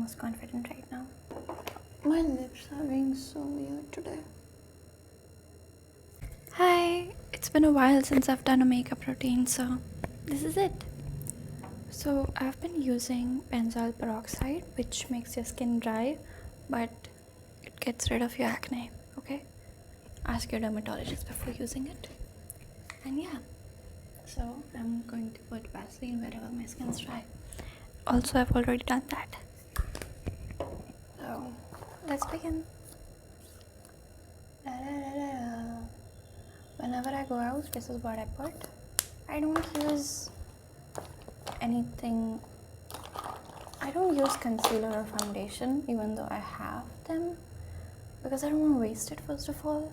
most confident right now. My lips are being so weird today. Hi, it's been a while since I've done a makeup routine, so this is it. So I've been using benzoyl peroxide, which makes your skin dry, but it gets rid of your acne, okay? Ask your dermatologist before using it. And yeah, so I'm going to put Vaseline wherever my skin's dry. Also, I've already done that. So let's begin. Whenever I go out, this is what I put. I don't use anything. I don't use concealer or foundation, even though I have them, because I don't want to waste it, first of all.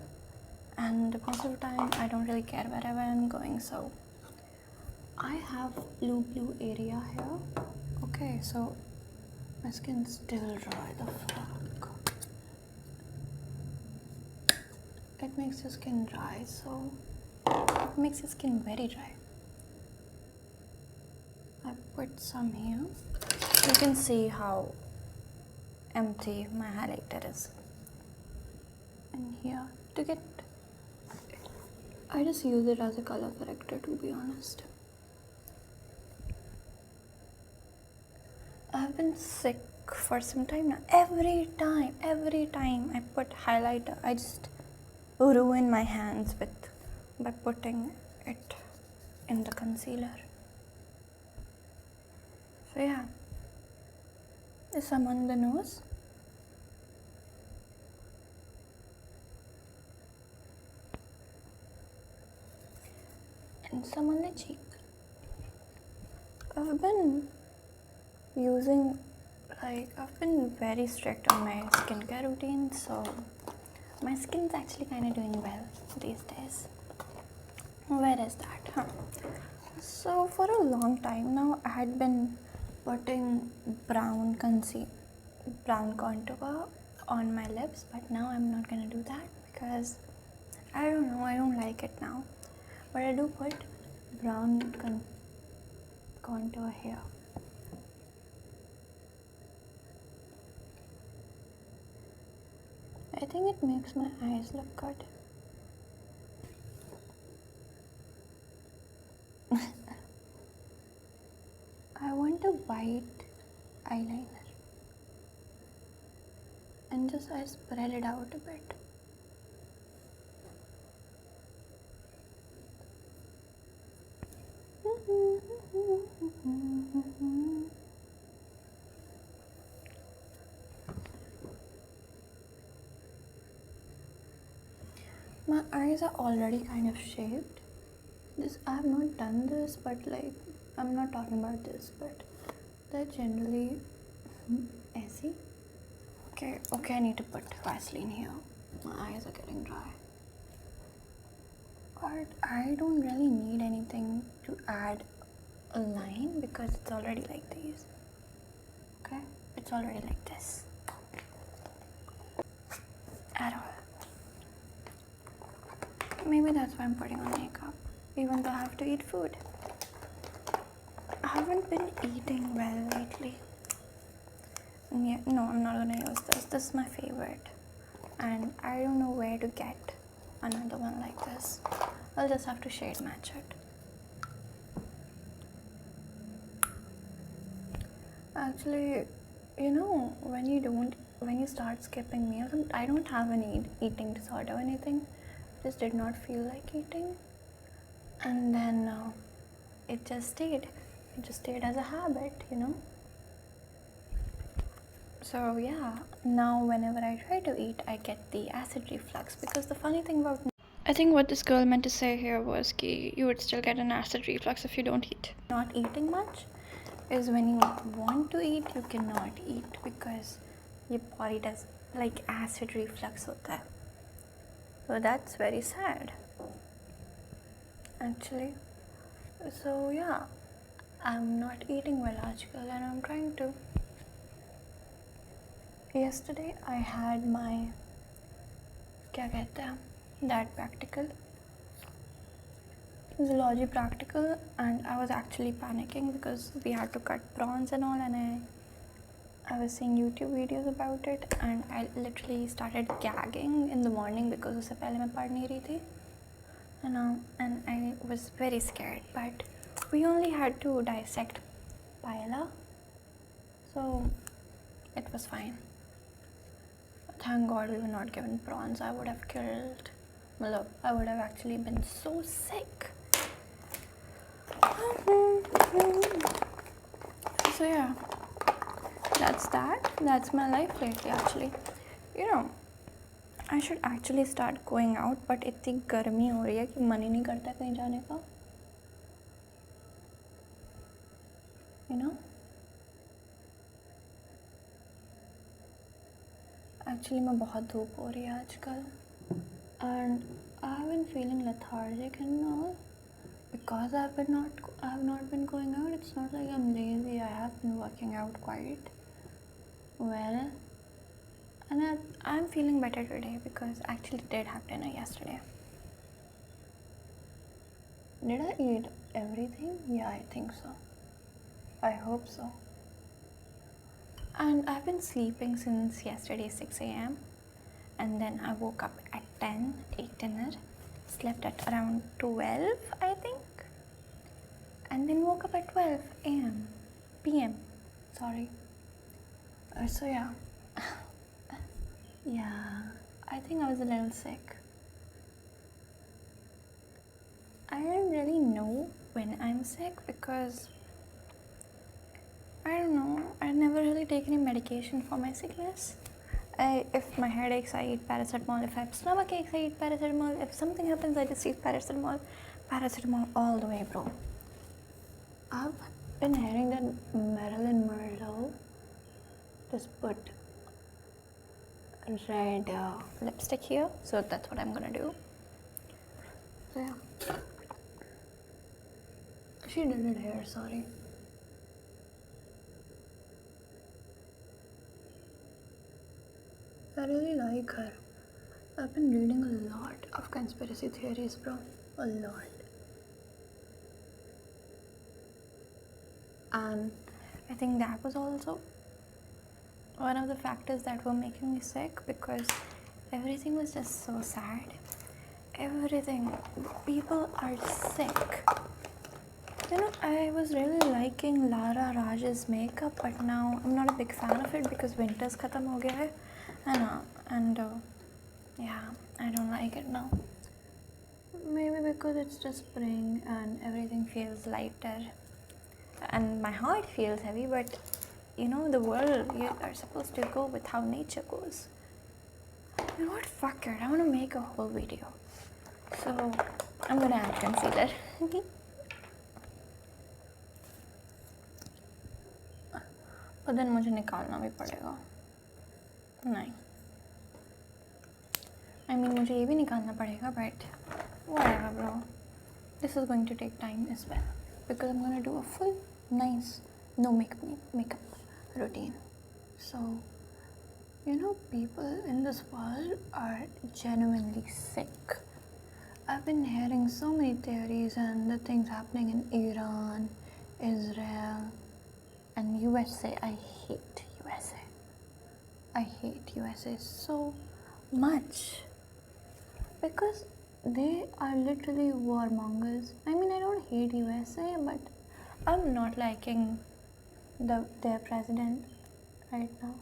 And most of the time, I don't really care wherever I'm going. So I have blue area here. Okay, so my skin's still dry. The fuck? It makes your skin dry, so it makes your skin very dry. I put some here. You can see how empty my highlighter is. And here to get, I just use it as a color corrector, to be honest. I've been sick for some time now. Every time I put highlighter, I just ruin my hands by putting it in the concealer. So yeah, is some on the nose. And some on the cheek. I've been very strict on my skincare routine, so my skin's actually kind of doing well these days. Where is that? So for a long time now, I had been putting brown contour on my lips, but now I'm not gonna do that because I don't know, I don't like it now. But I do put brown contour here. I think it makes my eyes look good. I want a white eyeliner and just I spread it out a bit. My eyes are already kind of shaped. I have not done this, but I'm not talking about this, but they're generally ऐसी. Okay, I need to put Vaseline here. My eyes are getting dry. But I don't really need anything to add a line because it's already like these. Okay, it's already like this. At all. Maybe that's why I'm putting on makeup, even though I have to eat food. I haven't been eating well lately. Yeah, no, I'm not gonna use this. This is my favorite. And I don't know where to get another one like this. I'll just have to shade match it. Actually, when you start skipping meals, I don't have any eating disorder or anything. Just did not feel like eating. And then it just stayed as a habit, So yeah, now whenever I try to eat, I get the acid reflux, because the funny thing about, I think what this girl meant to say here was that you would still get an acid reflux if you don't eat. Not eating much is when you want to eat, you cannot eat because your body does like acid reflux hota hai. So that's very sad, actually. So yeah, I'm not eating well आजकल and I'm trying to. Yesterday I had my क्या कहते हैं that practical, zoology practical, and I was actually panicking because we had to cut prawns and all, and I was seeing YouTube videos about it and I literally started gagging in the morning because उससे पहले मैं पढ़ नहीं रही थी, you know, and I was very scared. But we only had to dissect paella, so it was fine. Thank God we were not given prawns. I would have killed. I would have actually been so sick. So yeah, that's that. That's my life lately actually. You know, I should actually start going out, but इतनी गर्मी हो रही है कि मन ही नहीं करता कहीं जाने का. You know? Actually मैं बहुत धूप हो रही है आजकल. And I have been feeling lethargic and all because I have not been going out. It's not like I'm lazy. I have been working out quite well, and I'm feeling better today because I actually did have dinner yesterday. Did I eat everything? Yeah, I think so. I hope so. And I've been sleeping since yesterday 6 a.m. and then I woke up at 10, ate dinner, slept at around 12, I think, and then woke up at 12 a.m. p.m. Sorry. So yeah. Yeah, I think I was a little sick. I don't really know when I'm sick because I don't know. I never really take any medication for my sickness. If my head aches, I eat paracetamol. If I have stomach aches, I eat paracetamol. If something happens, I just eat paracetamol. Paracetamol all the way, bro. I've been hearing that Marilyn Monroe just put red lipstick here, so that's what I'm gonna do. So yeah. She did it here, sorry. I really like her. I've been reading a lot of conspiracy theories, bro. A lot. And I think that was also one of the factors that were making me sick because everything was just so sad. Everything. People are sick. You know, I was really liking Lara Raj's makeup, but now I'm not a big fan of it because winter's khatam ho gaya hai. And yeah, I don't like it now. Maybe because it's just spring and everything feels lighter and my heart feels heavy, but you know, the world, you are supposed to go with how nature goes. You know what, fuck it, I want to make a whole video. So I'm gonna add concealer. But then मुझे निकालना भी पड़ेगा. नहीं. I mean मुझे ये भी निकालना पड़ेगा, but whatever, bro. This is going to take time as well because I'm gonna do a full, nice, no makeup routine. So, you know, people in this world are genuinely sick. I've been hearing so many theories and the things happening in Iran, Israel, and USA. I hate USA. I hate USA so much because they are literally warmongers. I mean, I don't hate USA, but I'm not liking their president right now.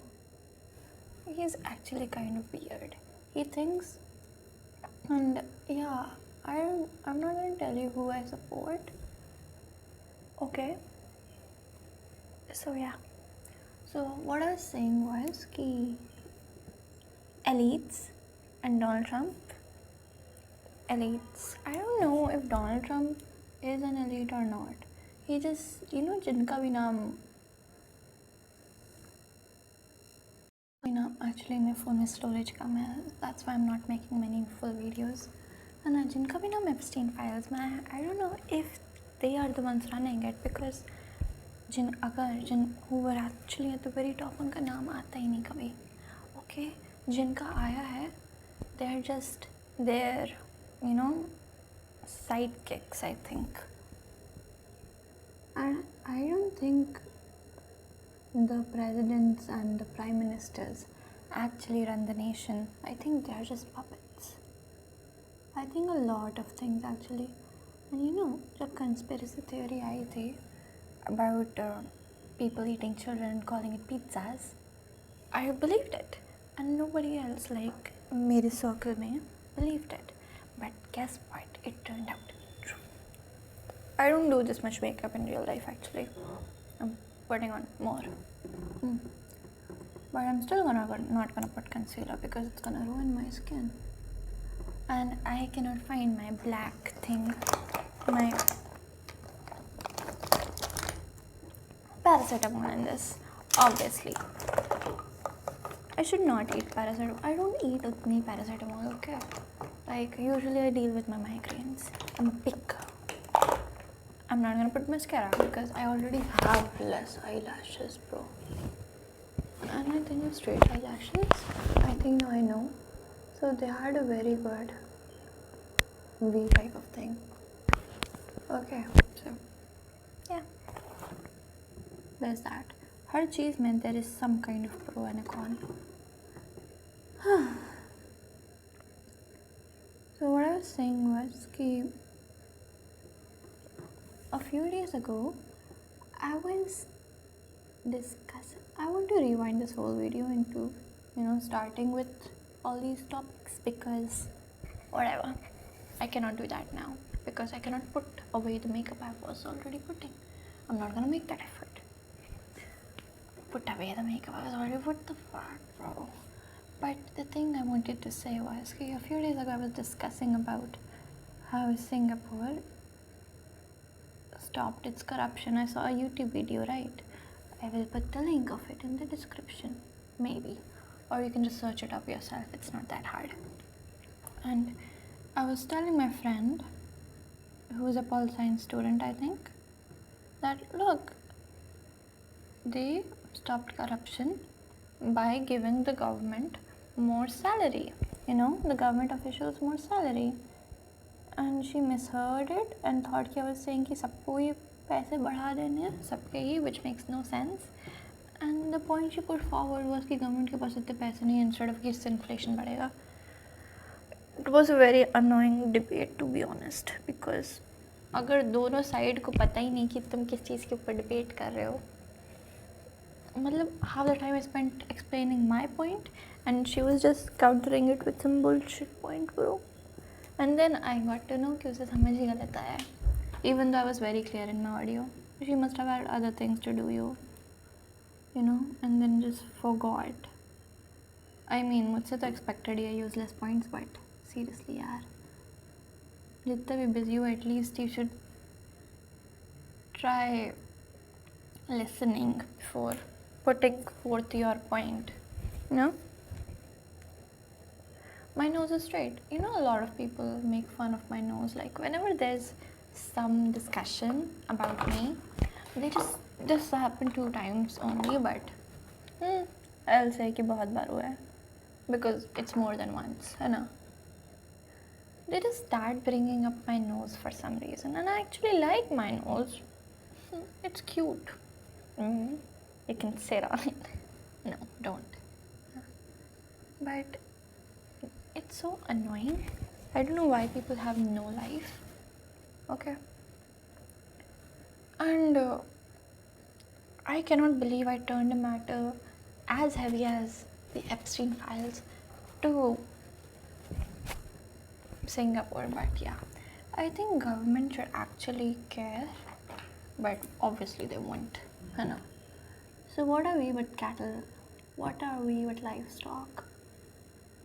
He's actually kind of weird. He thinks, and yeah, I'm not gonna tell you who I support. Okay. So yeah. So what I was saying was कि elites and Donald Trump. Elites. I don't know if Donald Trump is an elite or not. He just, you know, जिनका भी नाम actually my phone में storage कम है. That's why I'm not making many full videos. And जिनका भी नाम Epstein files में, I don't know if they are the ones running it because who were actually at the very top, उनका नाम आता ही नहीं कभी. Okay, जिनका आया है, they're just their, you know, sidekicks, I think. And I don't think the presidents and the prime ministers actually run the nation. I think they're just puppets. I think a lot of things actually. And you know, the conspiracy theory आई थी about people eating children and calling it pizzas, I believed it, and nobody else like मेरे circle में believed it. But guess what? It turned out to be true. I don't do this much makeup in real life actually. I'm putting on more. But I'm still not gonna put concealer because it's gonna ruin my skin. And I cannot find my black thing, my paracetamol in this, obviously. I should not eat paracetamol. I don't eat any paracetamol, okay? Like, usually I deal with my migraines. I'm a pick. I'm not gonna put mascara because I already have less eyelashes, bro. And I think it's straight eyelashes. I think I know. So they had a very good V type of thing. Okay, so yeah. There's that. हर चीज़ में there is some kind of pro and a con. So what I was saying was कि a few days ago I was discussing. I want to rewind this whole video into, starting with all these topics because whatever. I cannot do that now because I cannot put away the makeup I was already putting. I'm not gonna make that effort. Put away the makeup I was already put. What the fuck, bro? But the thing I wanted to say was, a few days ago I was discussing about how Singapore stopped its corruption. I saw a YouTube video, right? I will put the link of it in the description, maybe. Or you can just search it up yourself, it's not that hard. And I was telling my friend, who is a pol science student, I think, that look, they stopped corruption by giving the government more salary, the government officials more salary. And she misheard it and thought I was saying कि सबको ये पैसे बढ़ा देने हैं सबके ही, which makes no sense. And the point she put forward was कि government के पास इतने पैसे नहीं, instead of कि इससे inflation बढ़ेगा. It was a very annoying debate, to be honest, because अगर दोनों साइड को पता ही नहीं कि तुम किस चीज़ के ऊपर डिबेट कर रहे हो, मतलब half the time I spent explaining my point and she was just countering it with some bullshit point, bro. And then I got to know कि उसे समझ ही गलत आया, even though I was very clear in my audio. She must have had other things to do, and then just forgot. I mean, मुझसे तो expected ही है useless points, but seriously यार, जितना भी busy हो, at least you should try listening before putting forth your point, My nose is straight. A lot of people make fun of my nose. Like, whenever there's some discussion about me, they just happen 2 times only, but I'll say कि बहुत बार हुआ है, because it's more than once, है ना? They just start bringing up my nose for some reason, and I actually like my nose. It's cute. You can sit on it. No, don't. But it's so annoying. I don't know why people have no life. Okay. And I cannot believe I turned a matter as heavy as the Epstein files to Singapore. But yeah, I think government should actually care, but obviously they won't. So what are we but cattle? What are we but livestock?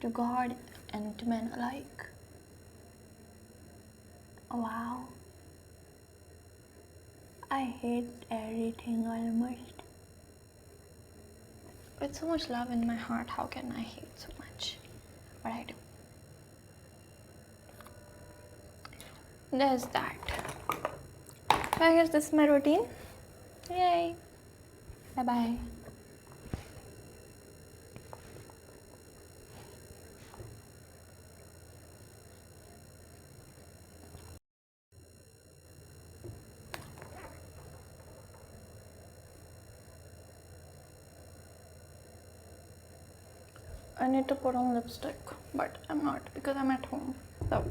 To God and to men alike. Wow. I hate everything almost. With so much love in my heart, how can I hate so much? But I do. There's that. I guess this is my routine. Yay. Bye-bye. I need to put on lipstick, but I'm not because I'm at home. So